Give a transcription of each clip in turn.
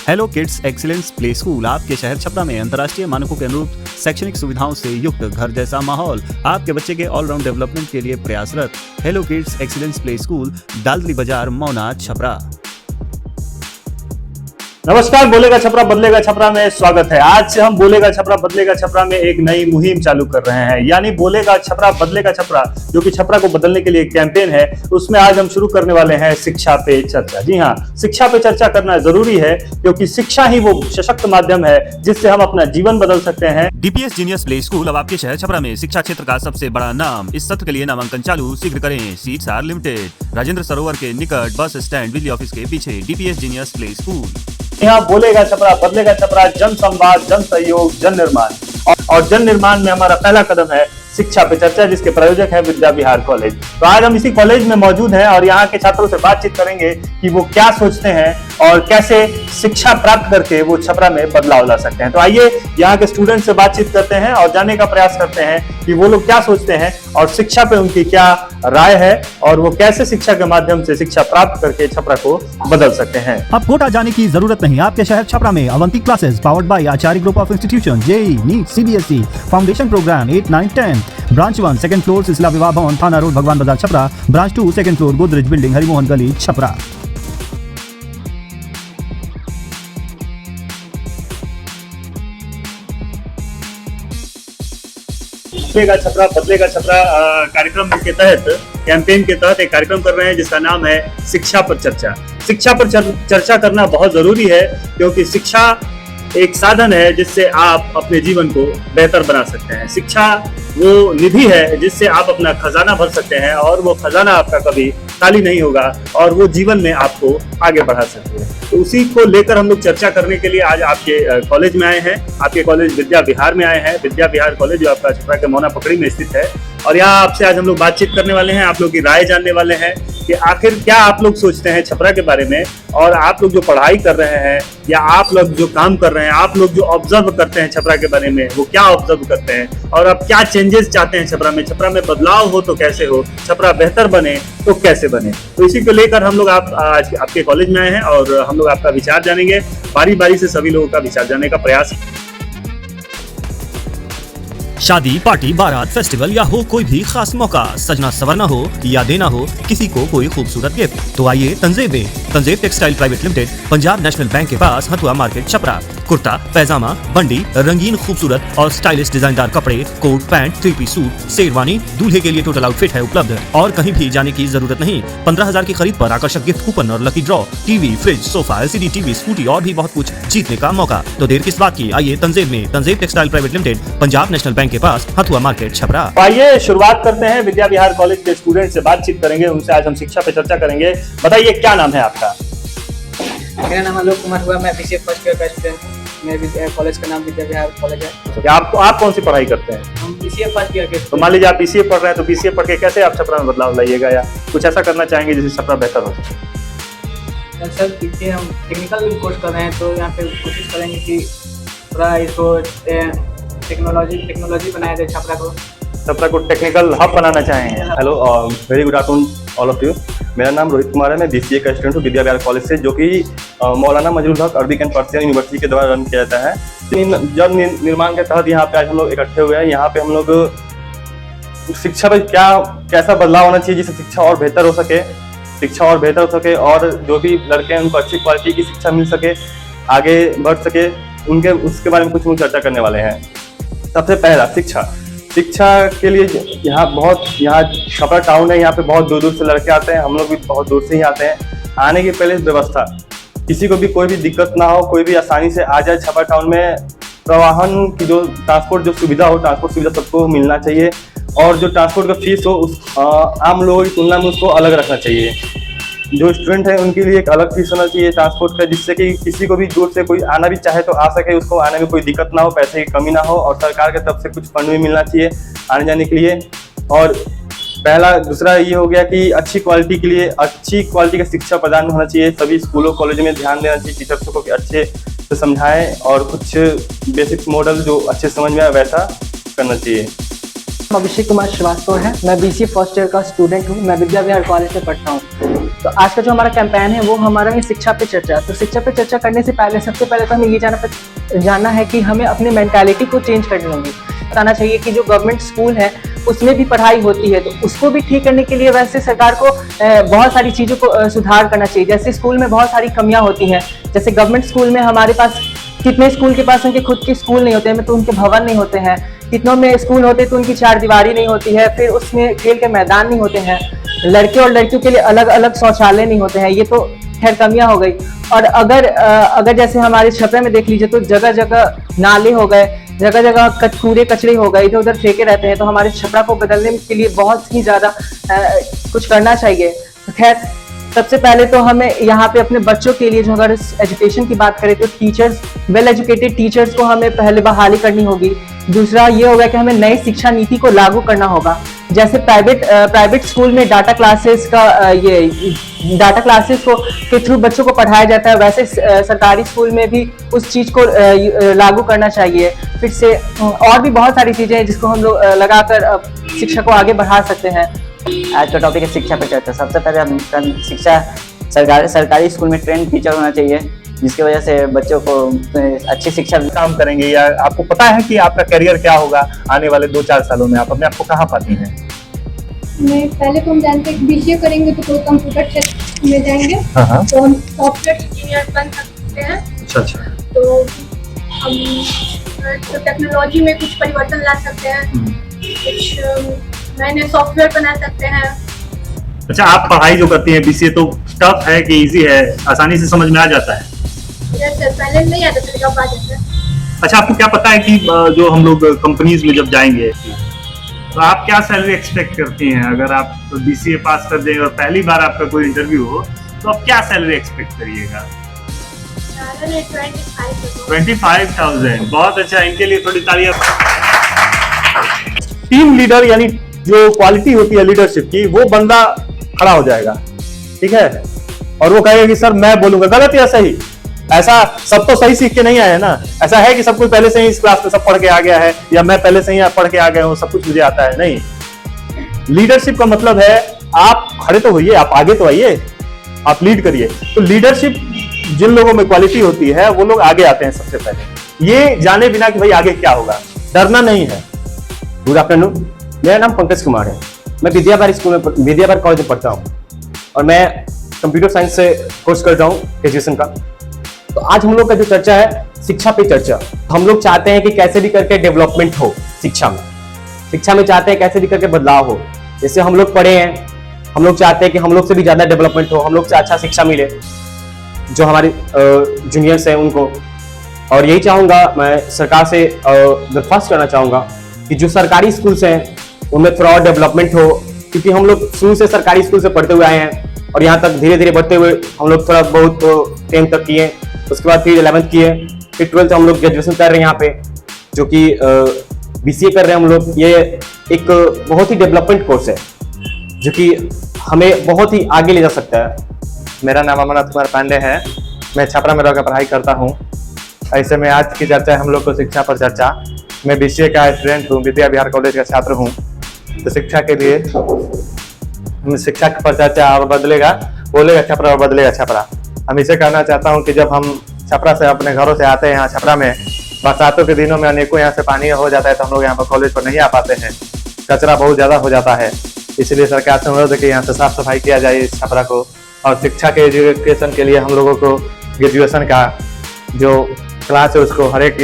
Hello kids excellence play school आपके शहर छपरा में अंतर्राष्ट्रीय मानकों के अनुरूप शैक्षणिक सुविधाओं से युक्त घर जैसा माहौल आपके बच्चे के ऑलराउंड डेवलपमेंट के लिए प्रयासरत। Hello kids excellence play school, Daldali Bazar, Mauna, Chhapra. नमस्कार, बोलेगा छपरा बदलेगा छपरा में स्वागत है। आज से हम बोलेगा छपरा बदलेगा छपरा में एक नई मुहिम चालू कर रहे हैं, यानी बोलेगा छपरा बदलेगा छपरा, जो कि छपरा को बदलने के लिए एक कैंपेन है। उसमें आज हम शुरू करने वाले हैं शिक्षा पे चर्चा। जी हाँ, शिक्षा पे चर्चा करना जरूरी है, क्योंकि शिक्षा ही वो सशक्त माध्यम है जिससे हम अपना जीवन बदल सकते हैं। डीपीएस जीनियस प्ले स्कूल अब आपके शहर छपरा में शिक्षा क्षेत्र का सबसे बड़ा नाम। इस सत्र के लिए नामांकन चालू शीघ्र करें, सीट्स आर लिमिटेड। राजेंद्र सरोवर के निकट, बस स्टैंड, बिजली ऑफिस के पीछे, डीपीएस जीनियस प्ले स्कूल। यहाँ बोलेगा छपरा बदलेगा छपरा, जन संवाद, जन सहयोग, जन निर्माण। और जन निर्माण में हमारा पहला कदम है शिक्षा पे चर्चा, जिसके प्रायोजक है विद्या विहार कॉलेज। तो आज हम इसी कॉलेज में मौजूद हैं और यहाँ के छात्रों से बातचीत करेंगे कि वो क्या सोचते हैं और कैसे शिक्षा प्राप्त करके वो छपरा में बदलाव ला सकते हैं। तो आइए यहाँ के स्टूडेंट से बातचीत करते हैं और जानने का प्रयास करते हैं कि वो लोग क्या सोचते हैं और शिक्षा पे उनकी क्या राय है और वो कैसे शिक्षा के माध्यम से शिक्षा प्राप्त करके छपरा को बदल सकते हैं। अब कोटा जाने की जरूरत नहीं। आपके शहर छपरा में Avanti classes powered by Acharya group of institution, JEE, NEET, CBSE, foundation program 8, 9, 10। Branch 1 second floor Silsila Vivah Bhavan, Thana road, Bhagwan Bazar, Chhapra. Branch 2 second floor Godrej building, Harimohan Gali, Chhapra. बोलेगा छपरा बदलेगा छपरा कार्यक्रम के तहत, कैंपेन के तहत एक कार्यक्रम कर रहे हैं जिसका नाम है शिक्षा पर चर्चा। शिक्षा पर चर्चा करना बहुत जरूरी है, क्योंकि शिक्षा एक साधन है जिससे आप अपने जीवन को बेहतर बना सकते हैं। शिक्षा वो निधि है जिससे आप अपना खजाना भर सकते हैं और वो खजाना आपका कभी खाली नहीं होगा और वो जीवन में आपको आगे बढ़ा सकते हैं। तो उसी को लेकर हम लोग चर्चा करने के लिए आज आपके कॉलेज में आए हैं। आपके कॉलेज विद्या विहार में आए हैं। विद्या विहार कॉलेज जो आपका छपरा के मौना पकड़ी में स्थित है, और यहाँ आपसे आज हम लोग बातचीत करने वाले हैं। आप लोग की राय जानने वाले हैं कि आखिर क्या आप लोग सोचते हैं छपरा के बारे में, और आप लोग जो पढ़ाई कर रहे हैं या आप लोग जो काम कर रहे हैं, आप लोग जो ऑब्जर्व करते हैं छपरा के बारे में, वो क्या ऑब्जर्व करते हैं और आप क्या चेंजेस चाहते हैं छपरा में। छपरा में बदलाव हो तो कैसे हो, छपरा बेहतर बने तो कैसे बने। तो इसी को लेकर हम लोग आज आपके कॉलेज में आए हैं और हम लोग आपका विचार जानेंगे। बारी बारी से सभी लोगों का विचार जानने का प्रयास। शादी, पार्टी, बारात, फेस्टिवल या हो कोई भी खास मौका, सजना सवरना हो या देना हो किसी को कोई खूबसूरत गिफ्ट, तो आइए तंजेब में। Tanjeb textile private limited, Punjab national bank के पास, हथुआ मार्केट, छपरा। कुर्ता, पैजामा, बंडी, रंगीन खूबसूरत और स्टाइलिश डिजाइनदार कपड़े, कोट, पैंट, 3-पीस सूट, शेरवानी, दूल्हे के लिए टोटल आउटफिट है उपलब्ध और कहीं भी जाने की जरूरत नहीं। 15,000 की खरीद पर आकर्षक गिफ्ट कूपन और lucky draw, TV, fridge, sofa, LCD TV, scooty और भी बहुत कुछ जीतने का मौका। तो देर किस बात की, आइए तंजेब में। Tanjeb textile private limited, Punjab national bank के पास, हथुआ मार्केट, छपरा। आइए शुरुआत करते हैं। विद्या विहार कॉलेज के स्टूडेंट से बातचीत करेंगे, उनसे आज हम शिक्षा पे चर्चा करेंगे। बताइए क्या नाम है आपका? मेरा नाम आलोक कुमार हुआ। मैं बीसीए फर्स्ट ईयर का स्टूडेंट हूँ। मेरे कॉलेज का नाम विद्या विहार कॉलेज है। आप कौन सी पढ़ाई करते हैं? हम बीसीए फर्स्ट ईयर के। तो मान लीजिए आप बीसीए पढ़ रहे हैं, तो बीसीए पढ़ के कैसे आप छपरा में बदलाव लाइएगा या कुछ ऐसा करना चाहेंगे जिससे छपरा बेहतर हो सके? सर देखिए, हम टेक्निकल कोर्स कर रहे हैं, तो यहाँ पे कोशिश करेंगे कि थोड़ा इसको टेक्नोलॉजी बनाया जाए, छपरा को टेक्निकल हब बनाना चाहेंगे। Hello, very good afternoon all of you. मेरा नाम रोहित कुमार है। मैं बीसीए का स्टूडेंट हूँ विद्या विहार कॉलेज से, जो कि मौलाना मजरूल हक अरबिक एंड पर्शियन यूनिवर्सिटी के द्वारा रन किया जाता है। जन निर्माण के तहत यहाँ पे आज हम लोग इकट्ठे हुए हैं। यहाँ पे हम लोग शिक्षा पे कैसा बदलाव होना चाहिए जिससे शिक्षा और बेहतर हो सके और जो भी लड़के हैं उनको अच्छी क्वालिटी की शिक्षा मिल सके, आगे बढ़ सके, उसके बारे में कुछ हम चर्चा करने वाले हैं। सबसे पहला शिक्षा के लिए यहाँ छपरा टाउन है, यहाँ पे बहुत दूर दूर से लड़के आते हैं। हम लोग भी बहुत दूर से ही आते हैं। आने की पहले व्यवस्था, किसी को भी कोई भी दिक्कत ना हो, कोई भी आसानी से आ जाए। छपरा टाउन में परिवहन की जो ट्रांसपोर्ट सुविधा सबको मिलना चाहिए, और जो ट्रांसपोर्ट का फीस हो आम लोगों की तुलना में उसको अलग रखना चाहिए। जो स्टूडेंट है उनके लिए एक अलग फीस होना चाहिए ट्रांसपोर्ट का, जिससे कि किसी को भी दूर से कोई आना भी चाहे तो आ सके, उसको आने में कोई दिक्कत ना हो, पैसे की कमी ना हो, और सरकार की तरफ से कुछ फंड भी मिलना चाहिए आने जाने के लिए। और दूसरा ये हो गया कि अच्छी क्वालिटी के लिए अच्छी क्वालिटी का शिक्षा प्रदान होना चाहिए। सभी स्कूलों कॉलेजों में ध्यान देना चाहिए, टीचर्स को अच्छे से समझाएं और कुछ बेसिक मॉडल जो अच्छे समझ में आए वैसा करना चाहिए। अभिषेक कुमार श्रीवास्तव है। मैं बीसीए फर्स्ट ईयर का स्टूडेंट हूँ। मैं विद्या विहार कॉलेज में पढ़ता हूँ। तो आज का जो हमारा कैंपेन है वो हमारा है शिक्षा पे चर्चा। तो शिक्षा पे चर्चा करने से पहले सबसे पहले तो हमें ये जानना है कि हमें अपनी मेंटालिटी को चेंज करनी होगी। बताना चाहिए कि जो गवर्नमेंट स्कूल है उसमें भी पढ़ाई होती है, तो उसको भी ठीक करने के लिए वैसे सरकार को बहुत सारी चीज़ों को सुधार करना चाहिए। जैसे स्कूल में बहुत सारी कमियां होती हैं, जैसे गवर्नमेंट स्कूल में हमारे पास कितने स्कूल के पास उनके खुद के स्कूल नहीं होते हैं, तो उनके भवन नहीं होते हैं। कितनों में स्कूल होते तो उनकी चार दीवारी नहीं होती है, फिर उसमें खेल के मैदान नहीं होते हैं, लड़के और लड़कियों के लिए अलग अलग शौचालय नहीं होते हैं। ये तो खैर कमियां हो गई। और अगर जैसे हमारे छपरा में देख लीजिए तो जगह जगह नाले हो गए, जगह जगह कूड़े कचरे हो गए, इधर उधर फेंके रहते हैं। तो हमारे छपरा को बदलने के लिए बहुत ही ज़्यादा कुछ करना चाहिए। खैर सबसे पहले तो हमें यहाँ पे अपने बच्चों के लिए जो अगर एजुकेशन की बात करें तो टीचर्स, वेल एजुकेटेड टीचर्स को हमें पहले बहाली करनी होगी। दूसरा ये होगा कि हमें नई शिक्षा नीति को लागू करना होगा। जैसे प्राइवेट स्कूल में डाटा क्लासेस के थ्रू बच्चों को पढ़ाया जाता है, वैसे सरकारी स्कूल में भी उस चीज़ को लागू करना चाहिए। फिर से और भी बहुत सारी चीज़ें हैं जिसको हम लोग लगाकर शिक्षा को आगे बढ़ा सकते हैं। आज का टॉपिक है शिक्षा पे चर्चा। सबसे पहले हम शिक्षा सरकारी स्कूल में ट्रेंड टीचर होना चाहिए, जिसकी वजह से बच्चों को अच्छी शिक्षा काम करेंगे, या आपको पता है कि आपका करियर क्या होगा आने वाले 2-4 सालों में? आप अपने आप को कहाँ पाती हैं? मैं पहले तो हम जानते हैं कि बीसीए करेंगे तो कोई कंप्यूटर क्षेत्र में जाएंगे, हाँ। तो हम सॉफ्टवेयर इंजीनियर बन सकते हैं। अच्छा। तो हम तो टेक्नोलॉजी में कुछ परिवर्तन ला सकते हैं, कुछ नए सॉफ्टवेयर बना सकते हैं। अच्छा, आप पढ़ाई जो करती हैं बीसीए, तो टफ है कि इजी है, आसानी से समझ में आ जाता है? जैसे पहले नहीं आता था, अब आ जाता है। अच्छा, आपको क्या पता है कि जो हम लोग कंपनीज में जब जाएंगे तो आप क्या सैलरी एक्सपेक्ट करती हैं? अगर आप बीसीए पास कर दें और पहली बार आपका कोई इंटरव्यू हो तो आप क्या सैलरी एक्सपेक्ट करिएगा? 25,000। बहुत अच्छा, इनके लिए थोड़ी तालियां। टीम लीडर यानी जो क्वालिटी होती है लीडरशिप की, वो बंदा खड़ा हो जाएगा, ठीक है, और वो कहेगा कि सर मैं बोलूंगा। गलत या सही? ऐसा सब तो सही सीख के नहीं आए हैं ना। ऐसा है कि सब कुछ पहले से ही इस क्लास में सब पढ़ के आ गया है, या मैं पहले से ही पढ़ के आ गया हूँ, सब कुछ मुझे आता है? नहीं। लीडरशिप का मतलब है आप खड़े तो होइए, आप आगे तो आइए, आप लीड करिए। तो लीडरशिप जिन लोगों में क्वालिटी होती है वो लोग आगे आते हैं सबसे पहले, ये जाने बिना कि भाई आगे क्या होगा। डरना नहीं है। गुड आफ्टरनून, मेरा नाम पंकज कुमार है। मैं विद्याबार कॉलेज में पढ़ता हूँ और मैं कंप्यूटर साइंस से कोर्स कर रहा हूँ ग्रेजुएशन का। तो आज हम लोग का जो चर्चा है शिक्षा पे चर्चा। हम लोग चाहते हैं कि कैसे भी करके डेवलपमेंट हो शिक्षा में चाहते हैं कैसे भी करके बदलाव हो। जैसे हम लोग पढ़े हैं, हम लोग चाहते हैं कि हम लोग से भी ज्यादा डेवलपमेंट हो, हम लोग से अच्छा शिक्षा मिले जो हमारे जूनियर्स हैं उनको। और यही चाहूँगा, मैं सरकार से दरख्वास्त करना चाहूँगा कि जो सरकारी स्कूल्स हैं उनमें थोड़ा और डेवलपमेंट हो, क्योंकि हम लोग शुरू से सरकारी स्कूल से पढ़ते हुए आए हैं और यहाँ तक धीरे धीरे बढ़ते हुए हम लोग थोड़ा बहुत 10th तक किए, उसके बाद फिर 11th किए, फिर 12th हम लोग ग्रेजुएशन कर रहे हैं यहाँ पे, जो कि बीसीए कर रहे हैं हम लोग। ये एक बहुत ही डेवलपमेंट कोर्स है जो कि हमें बहुत ही आगे ले जा सकता है। मेरा नाम अमरनाथ कुमार पांडे है, मैं छपरा में रहकर पढ़ाई करता हूँ। ऐसे में आज की चर्चा है हम लोग को शिक्षा पर चर्चा। मैं बीसीए का स्टूडेंट हूँ, विद्या विहार कॉलेज का छात्र हूँ। तो शिक्षा के लिए शिक्षा पर चर्चा और बदलेगा बोलेगा छपरा और बदलेगा छपरा। हम इसे कहना चाहता हूँ कि जब हम छपरा से अपने घरों से आते हैं यहाँ छपरा में, बरसातों के दिनों में अनेकों यहाँ से पानी हो जाता है, तो हम लोग यहाँ पर कॉलेज पर नहीं आ पाते हैं, कचरा बहुत ज़्यादा हो जाता है। इसलिए सरकार से अनुरोध है कि यहाँ से साफ सफाई किया जाए इस छपरा को। और शिक्षा के एजुकेशन के लिए हम लोगों को ग्रेजुएशन का जो क्लास है उसको हर एक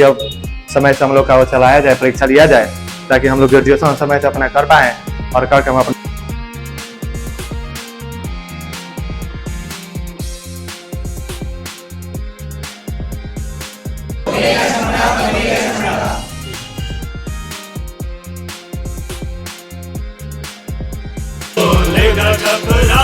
समय से हम लोग का वो चलाया जाए, परीक्षा लिया जाए, ताकि हम लोग ग्रेजुएशन समय से अपना कर पाएँ और करके हम अपना छपरा